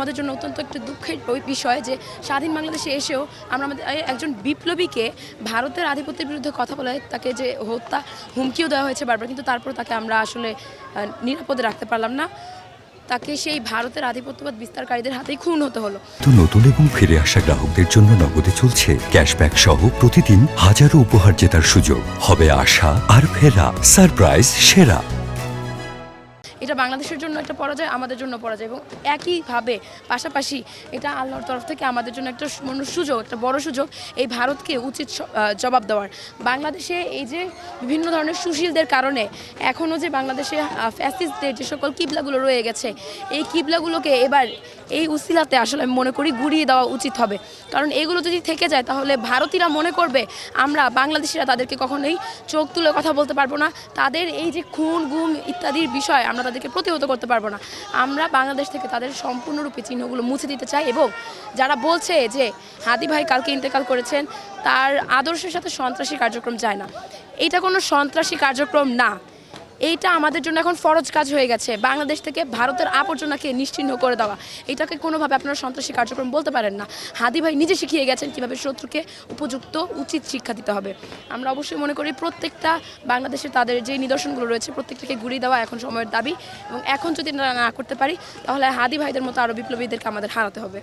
আমাদের জন্য অত্যন্ত একটা দুঃখের বিষয় যে স্বাধীন বাংলাদেশে এসেও আমরা আমাদের একজন বিপ্লবীকে ভারতের আধিপত্যের বিরুদ্ধে কথা বলে তাকে যে হত্যা হুমকিও দেওয়া হয়েছে বারবার, কিন্তু তারপর তাকে আমরা আসলে নিরাপদে রাখতে পারলাম না। তাকে সেই ভারতের আধিপত্যবাদ বিস্তারকারীদের হাতেই খুন হতে হলো। তো নতুন এবং ফিরে আসা গ্রাহকদের জন্য নগদে চলছে ক্যাশব্যাক সহ প্রতিদিন হাজারো উপহার জেতার সুযোগ। হবে আশা আর ফেরা, সারপ্রাইজ সেরা। এটা বাংলাদেশের জন্য একটা পরাজয়, আমাদের জন্য পরাজয়, এবং একইভাবে পাশাপাশি এটা আল্লাহর তরফ থেকে আমাদের জন্য একটা সুযোগ, একটা বড় সুযোগ এই ভারতকে উচিত জবাব দেওয়ার। বাংলাদেশে এই যে বিভিন্ন ধরনের সুশীলদের কারণে এখনও যে বাংলাদেশে ফ্যাসিস্টদের যে সকল কিবলাগুলো রয়ে গেছে, এই কিবলাগুলোকে এবার এই উসিলাতে আসলে আমি মনে করি গুড়িয়ে দেওয়া উচিত হবে। কারণ এগুলো যদি থেকে যায় তাহলে ভারতীয়রা মনে করবে আমরা বাংলাদেশিরা তাদেরকে কখনোই চোখ তুলে কথা বলতে পারবো না, তাদের এই যে খুন গুম ইত্যাদির বিষয় আমরা তাদেরকে প্রতিহত করতে পারবো না। আমরা বাংলাদেশ থেকে তাদের সম্পূর্ণরূপে চিহ্নগুলো মুছে দিতে চাই, এবং যারা বলছে যে হাদি ভাই কালকে ইন্তেকাল করেছেন, তার আদর্শের সাথে সন্ত্রাসী কার্যক্রম যায় না, এটা কোনো সন্ত্রাসী কার্যক্রম না। এইটা আমাদের জন্য এখন ফরজ কাজ হয়ে গেছে, বাংলাদেশ থেকে ভারতের আবর্জনাকে নিশ্চিহ্ন করে দেওয়া। এটাকে কোনোভাবে আপনারা সন্ত্রাসী কার্যক্রম বলতে পারেন না। হাদি ভাই নিজে শিখিয়ে গেছেন কীভাবে শত্রুকে উপযুক্ত উচিত শিক্ষা দিতে হবে। আমরা অবশ্যই মনে করি প্রত্যেকটা বাংলাদেশে তাদের যে নিদর্শনগুলো রয়েছে প্রত্যেকটাকে গুড়িয়ে দেওয়া এখন সময়ের দাবি, এবং এখন যদি না করতে পারি তাহলে হাদি ভাইদের মতো আরও বিপ্লবীদেরকে আমাদের হারাতে হবে।